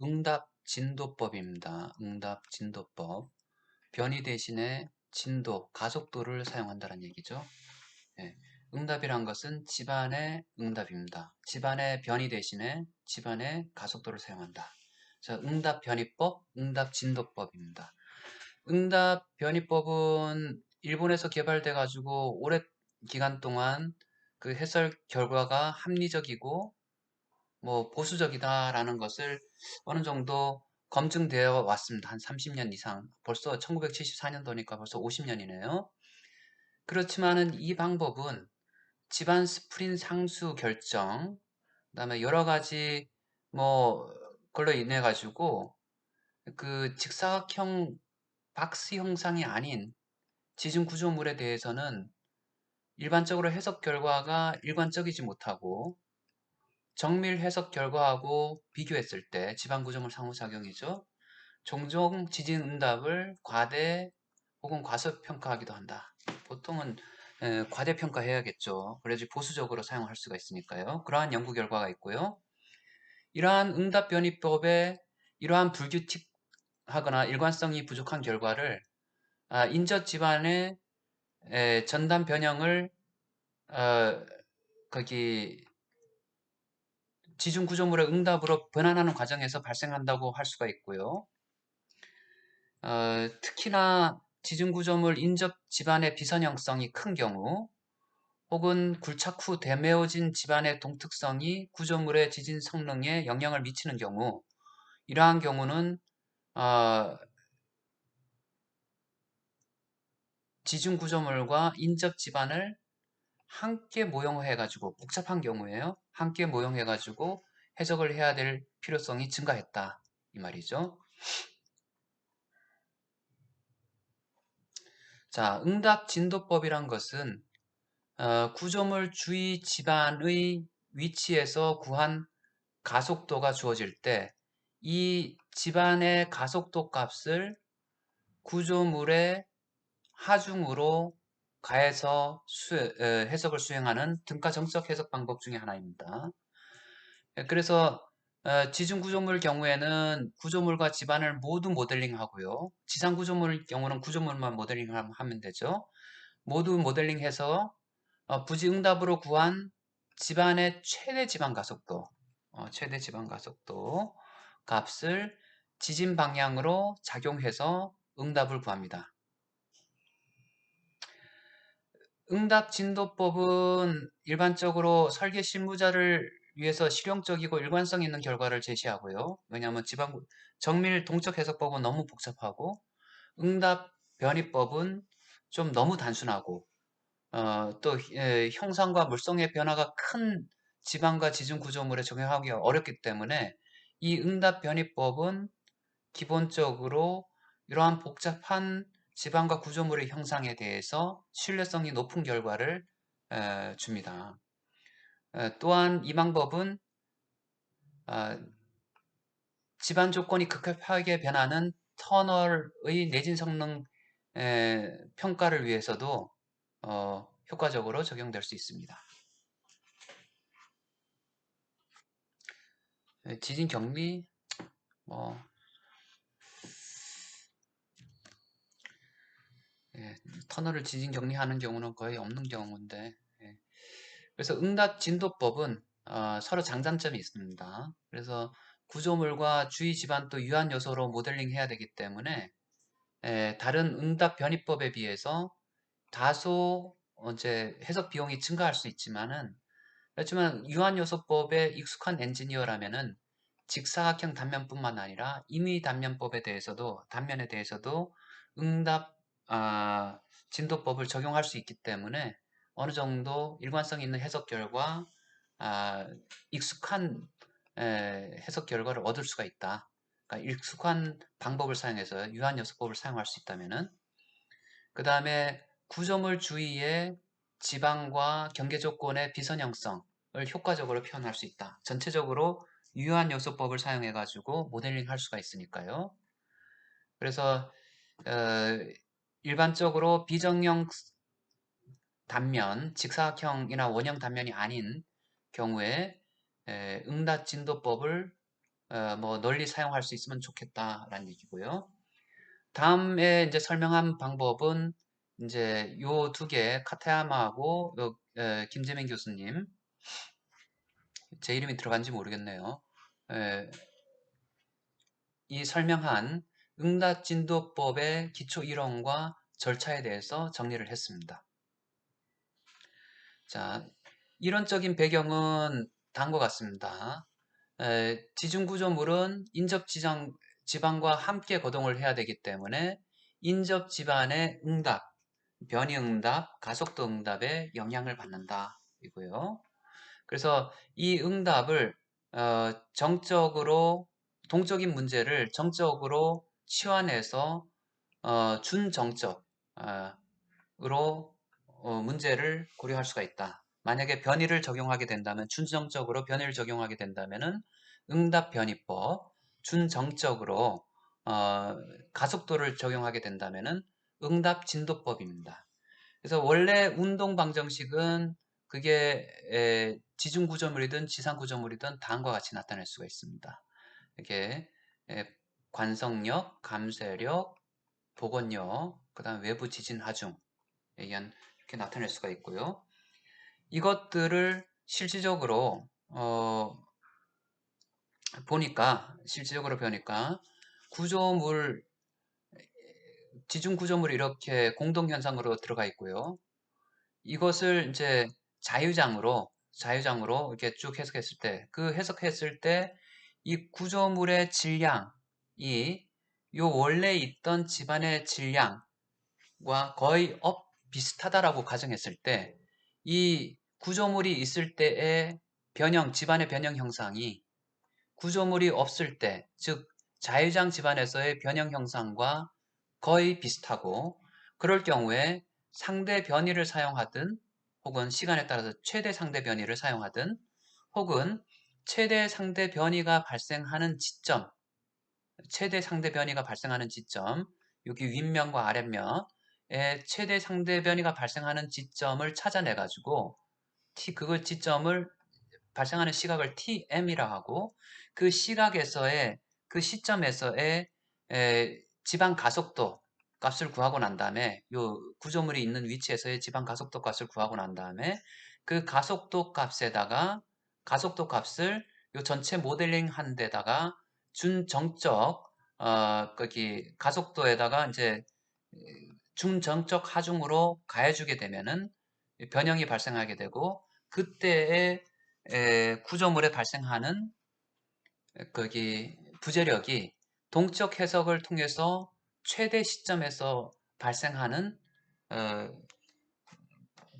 응답 진도법입니다. 응답 진도법. 변이 대신에 진도, 가속도를 사용한다는 얘기죠. 예, 응답이란 것은 집안의 응답입니다. 집안의 변이 대신에 집안의 가속도를 사용한다. 자, 응답 변이법, 응답 진도법입니다. 응답 변이법은 일본에서 개발돼 가지고 오랜 기간 동안 그 해설 결과가 합리적이고 뭐 보수적이다라는 것을 어느 정도 검증되어 왔습니다. 한 30년 이상. 벌써 1974년도니까 벌써 50년이네요. 그렇지만은 이 방법은 집안 스프린 상수 결정, 그다음에 여러 가지 뭐 걸로 인해 가지고 그 직사각형 박스 형상이 아닌 지중 구조물에 대해서는 일반적으로 해석 결과가 일관적이지 못하고 정밀 해석 결과하고 비교했을 때 지방 구조물 상호작용이죠. 종종 지진 응답을 과대 혹은 과소평가하기도 한다. 보통은 과대평가해야겠죠. 그래야지 보수적으로 사용할 수가 있으니까요. 그러한 연구 결과가 있고요. 이러한 응답 변이법에 이러한 불규칙하거나 일관성이 부족한 결과를 인접 집안의 전담 변형을 어, 거기 지중 구조물의 응답으로 변환하는 과정에서 발생한다고 할 수가 있고요. 특히나 지중 구조물 인접 집안의 비선형성이 큰 경우 혹은 굴착 후 되메어진 집안의 동특성이 구조물의 지진 성능에 영향을 미치는 경우 이러한 경우는 어, 지중 구조물과 인접 집안을 함께 모형해 가지고 복잡한 경우에요. 함께 모형해 가지고 해석을 해야 될 필요성이 증가했다 이 말이죠. 자, 응답 진도법이란 것은 구조물 주위 집안의 위치에서 구한 가속도가 주어질 때 이 집안의 가속도 값을 구조물의 하중으로 가해서 해석을 수행하는 등가 정석 해석 방법 중에 하나입니다. 그래서 지중 구조물 경우에는 구조물과 집안을 모두 모델링하고요. 지상 구조물 경우는 구조물만 모델링하면 되죠. 모두 모델링해서 부지 응답으로 구한 집안의 최대 지방 가속도, 최대 지방 가속도 값을 지진 방향으로 작용해서 응답을 구합니다. 응답 진도법은 일반적으로 설계 실무자를 위해서 실용적이고 일관성 있는 결과를 제시하고요. 왜냐하면 정밀 동적 해석법은 너무 복잡하고 응답 변이법은 좀 너무 단순하고 또 형상과 물성의 변화가 큰 지방과 지중 구조물에 적용하기 어렵기 때문에 이 응답 변이법은 기본적으로 이러한 복잡한 지방과 구조물의 형상에 대해서 신뢰성이 높은 결과를 줍니다. 또한 이 방법은 어, 집안 조건이 급격하게 변하는 터널의 내진 성능 평가를 위해서도 효과적으로 적용될 수 있습니다. 지진 격리 뭐 터널을 지진 격리하는 경우는 거의 없는 경우인데 그래서 응답 진도법은 서로 장단점이 있습니다. 그래서 구조물과 주위 집안 또 유한 요소로 모델링 해야 되기 때문에 다른 응답 변이법에 비해서 다소 이제 해석 비용이 증가할 수 있지만은 그렇지만 유한 요소법에 익숙한 엔지니어라면은 직사각형 단면뿐만 아니라 임의 단면에 대해서도 응답 진도법을 적용할 수 있기 때문에 어느 정도 일관성 있는 해석 결과 아, 익숙한 해석 결과를 얻을 수가 있다. 그러니까 익숙한 방법을 사용해서 유한 요소법을 사용할 수 있다면은 그 다음에 구조물 주위의 지방과 경계 조건의 비선형성을 효과적으로 표현할 수 있다. 전체적으로 유한 요소법을 사용해 가지고 모델링 할 수가 있으니까요. 그래서 일반적으로 비정형 단면, 직사각형이나 원형 단면이 아닌 경우에 응답 진도법을 뭐 널리 사용할 수 있으면 좋겠다라는 얘기고요. 다음에 이제 설명한 방법은 이제 요 두 개, 카타야마하고 김재민 교수님, 제 이름이 들어간지 모르겠네요. 에, 이 설명한 응답진도법의 기초 이론과 절차에 대해서 정리를 했습니다. 자, 이론적인 배경은 다음과 같습니다. 지중구조물은 지방과 함께 거동을 해야 되기 때문에 인접 지반의 응답, 변이 응답, 가속도 응답에 영향을 받는다. 이고요. 그래서 이 응답을 정적으로 동적인 문제를 정적으로 치환해서 준정적으로 문제를 고려할 수가 있다. 만약에 변이를 적용하게 된다면 준정적으로 변이를 적용하게 된다면은 응답 변이법, 준정적으로 가속도를 적용하게 된다면은 응답 진도법입니다. 그래서 원래 운동 방정식은 그게 지중 구조물이든 지상 구조물이든 다음과 같이 나타낼 수가 있습니다. 이렇게 관성력, 감쇄력, 복원력, 그다음 외부 지진 하중 이렇게 나타낼 수가 있고요. 이것들을 실질적으로 실질적으로 보니까 구조물 지중 구조물이 이렇게 공동 현상으로 들어가 있고요. 이것을 이제 자유장으로 이렇게 쭉 해석했을 때, 그 해석했을 때 이 구조물의 질량이 요 원래 있던 집안의 질량과 거의 비슷하다라고 가정했을 때, 이 구조물이 있을 때의 집안의 변형 형상이 구조물이 없을 때, 즉 자유장 집안에서의 변형 형상과 거의 비슷하고, 그럴 경우에 상대 변이를 사용하든 혹은 시간에 따라서 최대 상대 변이를 사용하든 혹은 최대 상대 변이가 발생하는 지점, 여기 윗면과 아랫면에 최대 상대 변이가 발생하는 지점을 찾아내 가지고 그걸 지점을 발생하는 시각을 TM이라 하고 그 시각에서의 그 시점에서의 지방 가속도 값을 구하고 난 다음에 요 구조물이 있는 위치에서의 지방 가속도 값을 구하고 난 다음에 그 가속도 값을 요 전체 모델링 한 데다가 준정적 거기 가속도에다가 이제 준정적 하중으로 가해주게 되면은 변형이 발생하게 되고 그때의 구조물에 발생하는 거기 부재력이 동적 해석을 통해서 최대 시점에서 발생하는 어,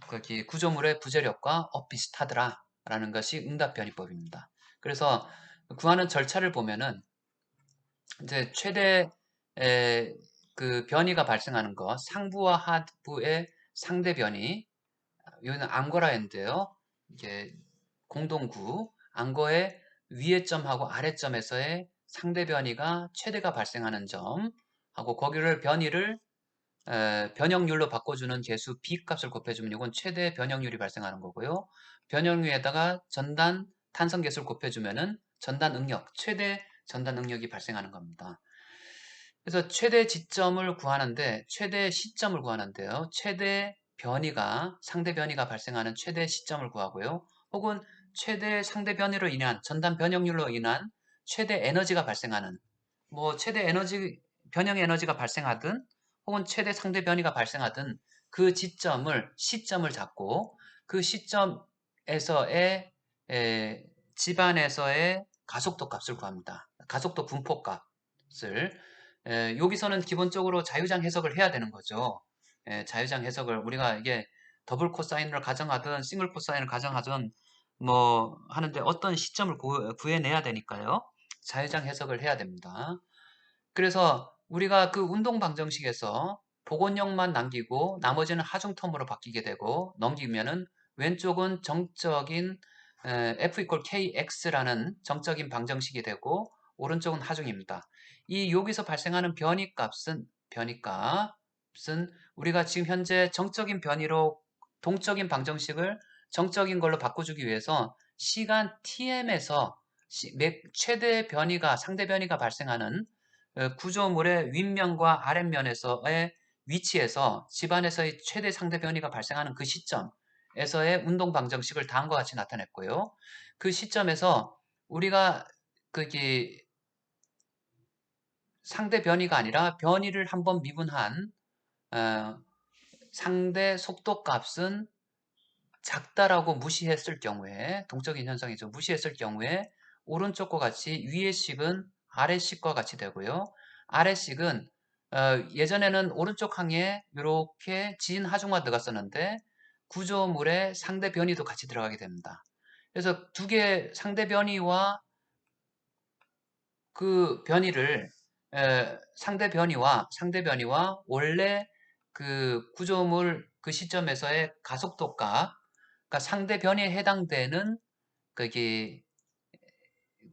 거기 구조물의 부재력과 비슷하더라라는 것이 응답변이법입니다. 그래서 구하는 절차를 보면은 이제 최대 그 변이가 발생하는 것, 상부와 하부의 상대 변이, 여기는 앙거라인데요. 이게 공동구, 앙거의 위의 점하고 아래 점에서의 상대 변이가 최대가 발생하는 점, 하고 거기를 변이를 변형률로 바꿔주는 개수 B 값을 곱해주면 이건 최대 변형률이 발생하는 거고요. 변형률에다가 전단 탄성 개수를 곱해주면은 최대 전단 응력이 발생하는 겁니다. 그래서 최대 지점을 구하는데 최대 시점을 구하는데요. 상대 변이가 발생하는 최대 시점을 구하고요. 혹은 최대 상대 변이로 인한 전단 변형률로 인한 최대 에너지가 발생하는 최대 변형 에너지가 발생하든 혹은 최대 상대 변이가 발생하든 그 시점을 잡고 그 시점에서의 집안에서의 가속도 값을 구합니다. 가속도 분포 값을 여기서는 기본적으로 자유장 해석을 해야 되는 거죠. 자유장 해석을 우리가 이게 더블 코사인을 가정하든 싱글 코사인을 가정하든 뭐 하는데 어떤 시점을 구해내야 되니까요. 자유장 해석을 해야 됩니다. 그래서 우리가 그 운동 방정식에서 복원력만 남기고 나머지는 하중 텀으로 바뀌게 되고 넘기면은 왼쪽은 정적인 F equal KX라는 정적인 방정식이 되고 오른쪽은 하중입니다. 이 여기서 발생하는 변이값은 우리가 지금 현재 정적인 변이로 동적인 방정식을 정적인 걸로 바꿔주기 위해서 시간 TM에서 최대 변이가 상대 변이가 발생하는 구조물의 윗면과 아랫면에서의 위치에서 집안에서의 최대 상대 변이가 발생하는 그 시점에서의 운동 방정식을 다음과 같이 나타냈고요. 그 시점에서 우리가 그기 상대 변이가 아니라 변이를 한번 미분한 어, 상대 속도 값은 작다라고 무시했을 경우에 동적인 현상이죠. 무시했을 경우에 오른쪽과 같이 위의 식은 아래식과 같이 되고요. 아래식은 예전에는 오른쪽 항에 이렇게 지진 하중과 들어갔었는데 구조물의 상대 변이도 같이 들어가게 됩니다. 그래서 두 개의 상대 변이와 그 변이를 상대 변이와 원래 그 구조물 그 시점에서의 가속도가 그러니까 상대 변이에 해당되는 그게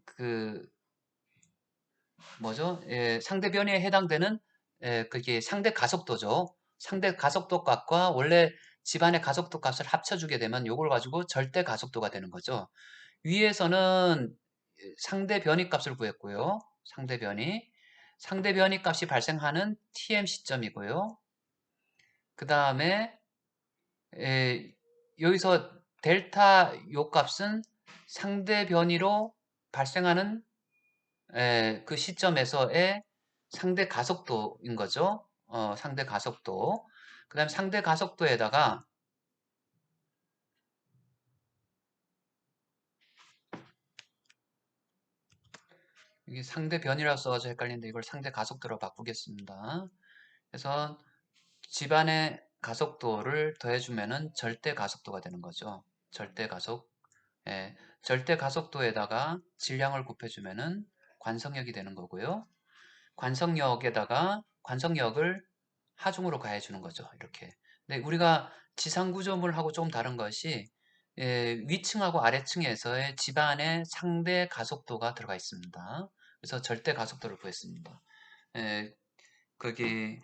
그 뭐죠? 상대 변이에 해당되는 그게 상대 가속도죠. 상대 가속도 값과 원래 집안의 가속도 값을 합쳐주게 되면 이걸 가지고 절대 가속도가 되는 거죠. 위에서는 상대 변이 값을 구했고요. 상대 변이 값이 발생하는 tm 시점이고요. 그 다음에 여기서 델타 요 값은 상대 변이로 발생하는 그 시점에서의 상대 가속도인 거죠. 상대 가속도. 그 다음 상대 가속도에다가 이게 상대 변이라고 써가지고 헷갈리는데 이걸 상대 가속도로 바꾸겠습니다. 그래서 집안의 가속도를 더해주면은 절대 가속도가 되는 거죠. 절대 가속. 절대 가속도에다가 질량을 곱해주면은 관성력이 되는 거고요. 관성력을 하중으로 가해주는 거죠. 이렇게. 근데 우리가 지상 구조물하고 좀 다른 것이 위층하고 아래층에서의 집안의 상대 가속도가 들어가 있습니다. 그래서 절대 가속도를 구했습니다. 거기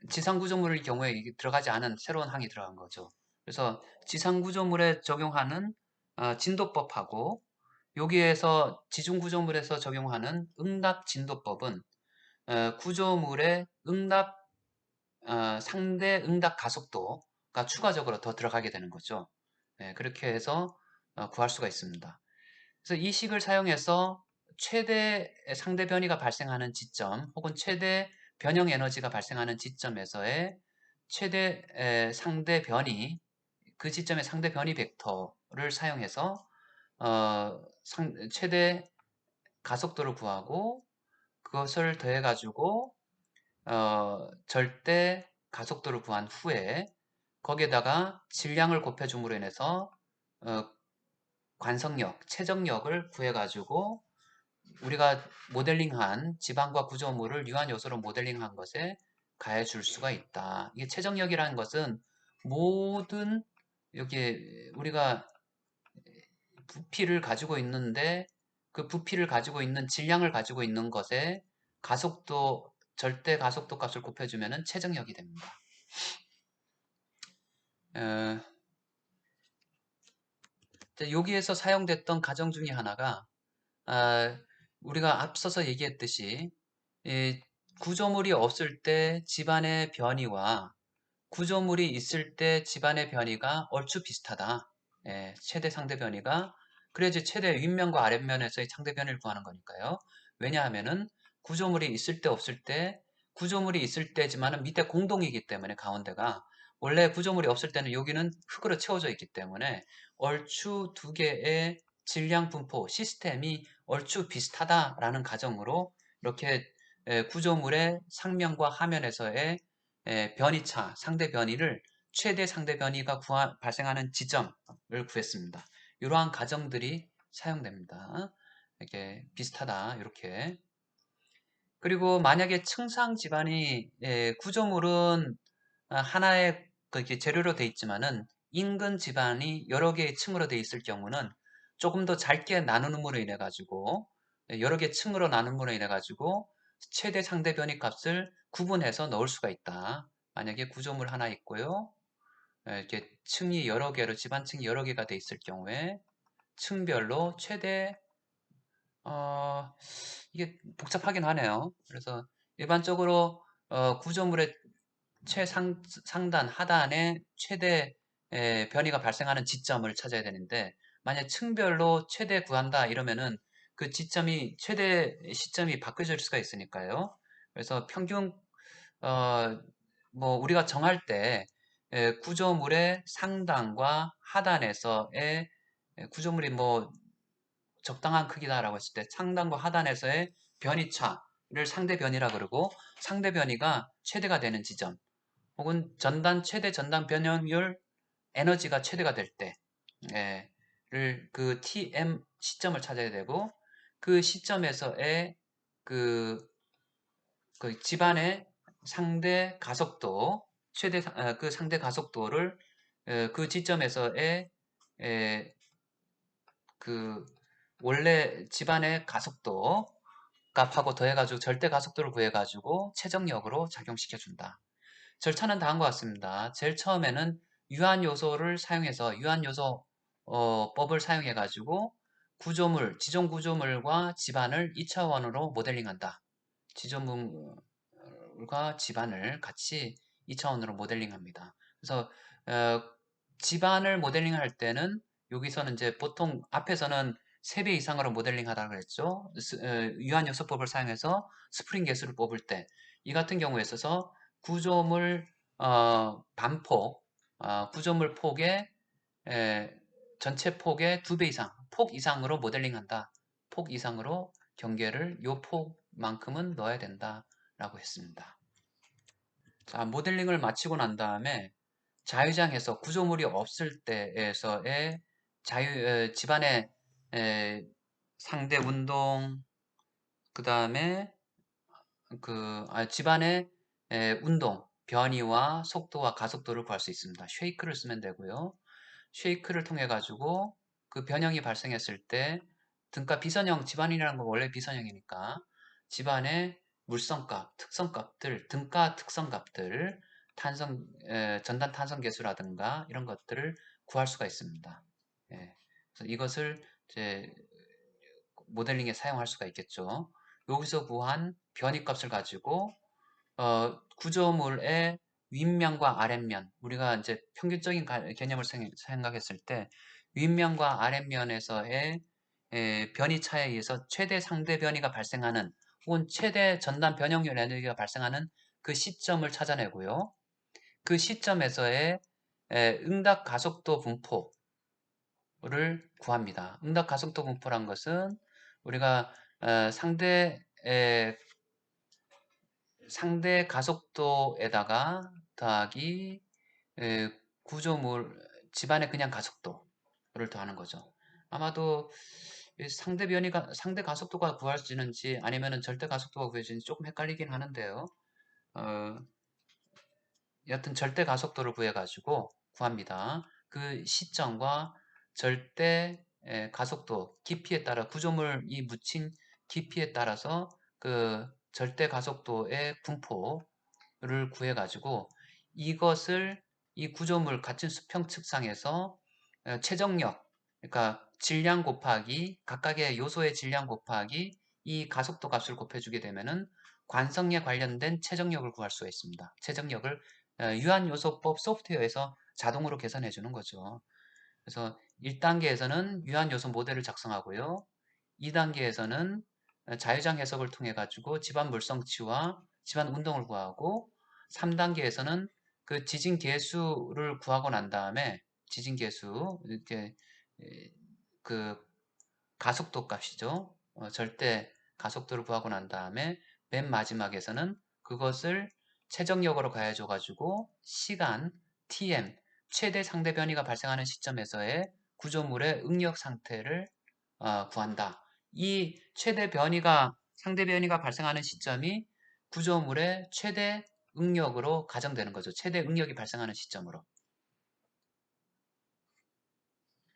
지상 구조물의 경우에 들어가지 않은 새로운 항이 들어간 거죠. 그래서 지상 구조물에 적용하는 진도법하고 여기에서 지중 구조물에서 적용하는 응답 진도법은 구조물의 상대 응답 가속도가 추가적으로 더 들어가게 되는 거죠. 그렇게 해서 구할 수가 있습니다. 그래서 이 식을 사용해서 최대 상대 변이가 발생하는 지점 혹은 최대 변형 에너지가 발생하는 지점에서의 최대 상대 변이 그 지점의 상대 변이 벡터를 사용해서 최대 가속도를 구하고 그것을 더해 가지고 절대 가속도를 구한 후에 거기에다가 질량을 곱해줌으로 인해서 어, 관성력, 최정력을 구해가지고 우리가 모델링한 지방과 구조물을 유한 요소로 모델링한 것에 가해 줄 수가 있다. 이게 최정력이라는 것은 모든 여기 우리가 부피를 가지고 있는데 그 부피를 가지고 있는 질량을 가지고 있는 것에 가속도 절대 가속도 값을 곱해주면 최정력이 됩니다. 어, 여기에서 사용됐던 가정 중에 하나가 우리가 앞서서 얘기했듯이 구조물이 없을 때 집안의 변이와 구조물이 있을 때 집안의 변이가 얼추 비슷하다. 최대 상대 변이가 그래야지 최대 윗면과 아랫면에서의 상대 변이를 구하는 거니까요. 왜냐하면은 구조물이 있을 때 없을 때 구조물이 있을 때지만은 밑에 공동이기 때문에 가운데가 원래 구조물이 없을 때는 여기는 흙으로 채워져 있기 때문에 얼추 두 개의 질량 분포 시스템이 얼추 비슷하다라는 가정으로 이렇게 구조물의 상면과 하면에서의 변이차, 상대 변이를 최대 상대 변이가 발생하는 지점을 구했습니다. 이러한 가정들이 사용됩니다. 이렇게 비슷하다 이렇게. 그리고 만약에 층상 집안이 구조물은 하나의 재료로 되어 있지만은 인근 집안이 여러 개의 층으로 되어 있을 경우는 조금 더 짧게 나누는으로 인해 가지고 여러 개 층으로 나눔으로 인해 가지고 최대 상대 변이 값을 구분해서 넣을 수가 있다. 만약에 구조물 하나 있고요. 이렇게 층이 여러 개로 집안층이 여러 개가 되어 있을 경우에 층별로 최대 어, 이게 복잡하긴 하네요. 그래서 일반적으로 구조물의 상단, 하단에 최대 변이가 발생하는 지점을 찾아야 되는데 만약 층별로 최대 구한다 이러면은 그 지점이 최대 시점이 바뀌어질 수가 있으니까요. 그래서 평균 어, 뭐 우리가 정할 때 구조물의 상단과 하단에서의 구조물이 뭐 적당한 크기다라고 했을 때 상단과 하단에서의 변이차를 상대 변이라 그러고 상대 변이가 최대가 되는 지점 혹은 최대 전단 변형률 에너지가 최대가 될 때를 그 TM 시점을 찾아야 되고 그 시점에서의 그, 그 집안의 상대 가속도 그 상대 가속도를 그 지점에서의 그 원래 집안의 가속도 값하고 더해가지고 절대 가속도를 구해가지고 최정력으로 작용시켜준다. 절차는 다음과 같습니다. 제일 처음에는 유한 요소를 사용해서 유한 요소 법을 사용해가지고 지정 구조물과 집안을 2차원으로 모델링한다. 지조물과 집안을 같이 2차원으로 모델링합니다. 그래서 어, 집안을 모델링할 때는 여기서는 이제 보통 앞에서는 3배 이상으로 모델링하다고 그랬죠. 유한요소법을 사용해서 스프링 개수를 뽑을 때 이 같은 경우에 있어서 구조물 반폭, 구조물 폭의 에, 전체 폭의 2배 이상, 폭 이상으로 모델링한다. 폭 이상으로 경계를 요 폭만큼은 넣어야 된다라고 했습니다. 자, 모델링을 마치고 난 다음에 자유장에서 구조물이 없을 때에서의 집안의 상대 운동, 그 다음에 집안의 운동, 변이와 속도와 가속도를 구할 수 있습니다. 쉐이크를 쓰면 되고요. 쉐이크를 통해 가지고 그 변형이 발생했을 때 등가 비선형 집안이라는 건 원래 비선형이니까 집안의 물성값, 특성값들, 등가 특성값들, 전단 탄성 계수라든가 이런 것들을 구할 수가 있습니다. 예, 그래서 이것을 이제 모델링에 사용할 수가 있겠죠. 여기서 구한 변이값을 가지고 구조물의 윗면과 아랫면, 우리가 이제 평균적인 개념을 생각했을 때 윗면과 아랫면에서의 변이 차에 의해서 최대 상대 변이가 발생하는 혹은 최대 전단 변형률 에너지가 발생하는 그 시점을 찾아내고요. 그 시점에서의 응답 가속도 분포를 구합니다. 응답 가속도 분포란 것은 우리가 상대 가속도에다가 더하기 구조물 집안의 그냥 가속도를 더하는 거죠. 아마도 상대 가속도가 구해지는지 아니면은 절대 가속도가 구해지는지 조금 헷갈리긴 하는데요. 어, 여튼 절대 가속도를 구해가지고 구합니다. 그 시점과 절대 가속도 깊이에 따라 구조물이 묻힌 깊이에 따라서 그 절대 가속도의 분포를 구해가지고 이것을 이 구조물 같은 수평 측상에서 최정력, 그러니까 질량 곱하기 각각의 요소의 질량 곱하기 이 가속도 값을 곱해주게 되면은 관성에 관련된 최정력을 구할 수가 있습니다. 최정력을 유한요소법 소프트웨어에서 자동으로 계산해 주는 거죠. 그래서 1단계에서는 유한요소 모델을 작성하고요. 2단계에서는 자유장 해석을 통해 가지고 집안 물성치와 집안 운동을 구하고 3단계에서는 그 지진 계수를 구하고 난 다음에 지진 계수 이렇게 그 가속도 값이죠. 절대 가속도를 구하고 난 다음에 맨 마지막에서는 그것을 최정력으로 가해줘 가지고 시간 tm 최대 상대 변이가 발생하는 시점에서의 구조물의 응력 상태를 구한다. 이 상대 변이가 발생하는 시점이 구조물의 최대 응력으로 가정되는 거죠. 최대 응력이 발생하는 시점으로.